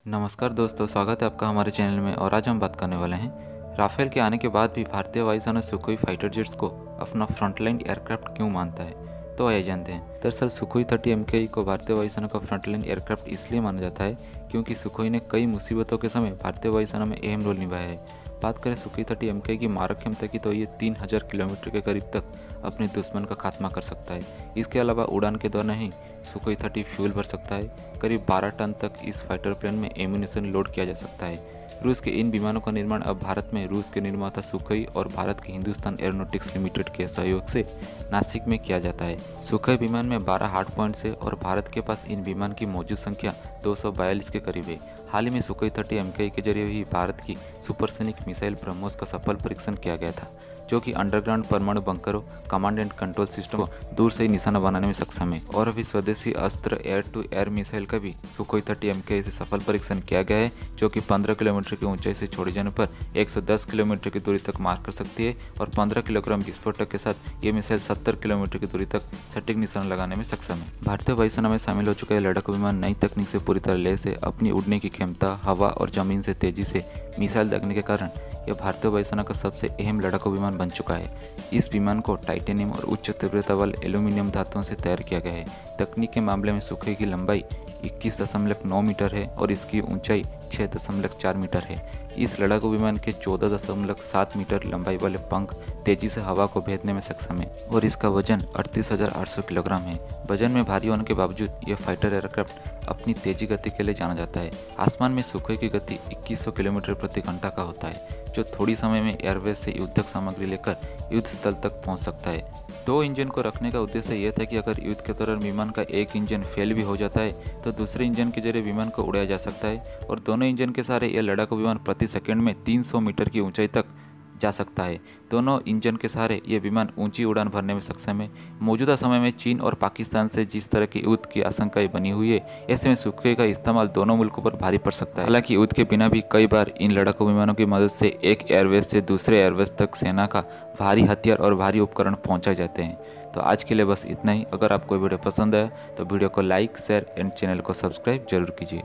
नमस्कार दोस्तों, स्वागत है आपका हमारे चैनल में। और आज हम बात करने वाले हैं राफेल के आने के बाद भी भारतीय वायुसेना सुखोई फाइटर जेट्स को अपना फ्रंटलाइन एयरक्राफ्ट क्यों मानता है। तो आइए जानते हैं। दरअसल सुखोई 30 MKI को भारतीय वायुसेना का फ्रंटलाइन एयरक्राफ्ट इसलिए माना जाता है क्योंकि सुखोई ने कई मुसीबतों के समय भारतीय वायुसेना में अहम रोल निभाया है। बात करें सुखोई 30 MKI की मारक क्षमता की तो ये 3000 किलोमीटर के करीब तक अपने दुश्मन का खात्मा कर सकता है। इसके अलावा उड़ान के दौरान ही सुखोई 30 फ्यूल भर सकता है। करीब 12 टन तक इस फाइटर प्लेन में एम्यूनिशन लोड किया जा सकता है। रूस के इन विमानों का निर्माण अब भारत में रूस के निर्माता सुखोई और भारत के हिंदुस्तान एरोनॉटिक्स लिमिटेड के सहयोग से नासिक में किया जाता है। सुखोई विमान में 12 हार्ड पॉइंट्स है और भारत के पास इन विमान की मौजूद संख्या 242 के करीब है। हाल ही में सुखोई 30 MKI के जरिए ही भारत की सुपरसोनिक मिसाइल ब्रह्मोस का सफल परीक्षण किया गया था, जो कि अंडरग्राउंड परमाणु बंकरों, कमांड एंड कंट्रोल सिस्टम को दूर से ही निशाना बनाने में सक्षम है। और अभी स्वदेशी अस्त्र एयर टू एयर मिसाइल का भी सुखोई 30 MKI से सफल परीक्षण किया गया है, जो कि 15 किलोमीटर की ऊंचाई से छोड़े जाने पर 110 किलोमीटर की दूरी तक मार कर सकती है। और 15 किलोग्राम विस्फोटक के साथ ये मिसाइल 70 किलोमीटर की दूरी तक सटीक निशाना लगाने में सक्षम है। भारतीय वायुसेना में शामिल हो चुका है लड़ाकू विमान नई तकनीक से पूरी तरह लैस है। अपनी उड़ने की क्षमता, हवा और जमीन से तेजी से मिसाइल दागने के कारण यह भारतीय वायुसेना का सबसे अहम लड़ाकू विमान बन चुका है। इस विमान को टाइटेनियम और उच्च तीव्रता वाले एल्यूमिनियम धातुओं से तैयार किया गया है। तकनीक के मामले में सुखोई की लंबाई 21.9 मीटर है और इसकी ऊंचाई 6.4 मीटर है। इस लड़ाकू विमान के 14.7 मीटर लंबाई वाले पंख तेजी से हवा को भेदने में सक्षम है और इसका वजन 38,800 किलोग्राम है। वजन में भारी होने के बावजूद यह फाइटर एयरक्राफ्ट अपनी तेजी गति के लिए जाना जाता है। आसमान में सुखोई की गति 2100 किलोमीटर प्रति घंटा का होता है, जो थोड़ी समय में एयरवेज से युद्धक सामग्री लेकर युद्ध स्थल तक पहुंच सकता है। 2 इंजन को रखने का उद्देश्य यह था कि अगर युद्ध के दौरान विमान का एक इंजन फेल भी हो जाता है तो दूसरे इंजन के जरिए विमान को उड़ाया जा सकता है। और दोनों इंजन के सहारे यह लड़ाकू विमान प्रति सेकंड में 300 मीटर की ऊंचाई तक जा सकता है। दोनों इंजन के सहारे ये विमान ऊंची उड़ान भरने में सक्षम है। मौजूदा समय में चीन और पाकिस्तान से जिस तरह की युद्ध की आशंकाएं बनी हुई है, ऐसे में सुखोई का इस्तेमाल दोनों मुल्कों पर भारी पड़ सकता है। हालांकि युद्ध के बिना भी कई बार इन लड़ाकू विमानों की मदद से एक एयरवेज से दूसरे एयरवेज तक सेना का भारी हथियार और भारी उपकरण पहुँचाए जाते हैं। तो आज के लिए बस इतना ही। अगर आपको वीडियो पसंद आया तो वीडियो को लाइक, शेयर एंड चैनल को सब्सक्राइब जरूर कीजिए।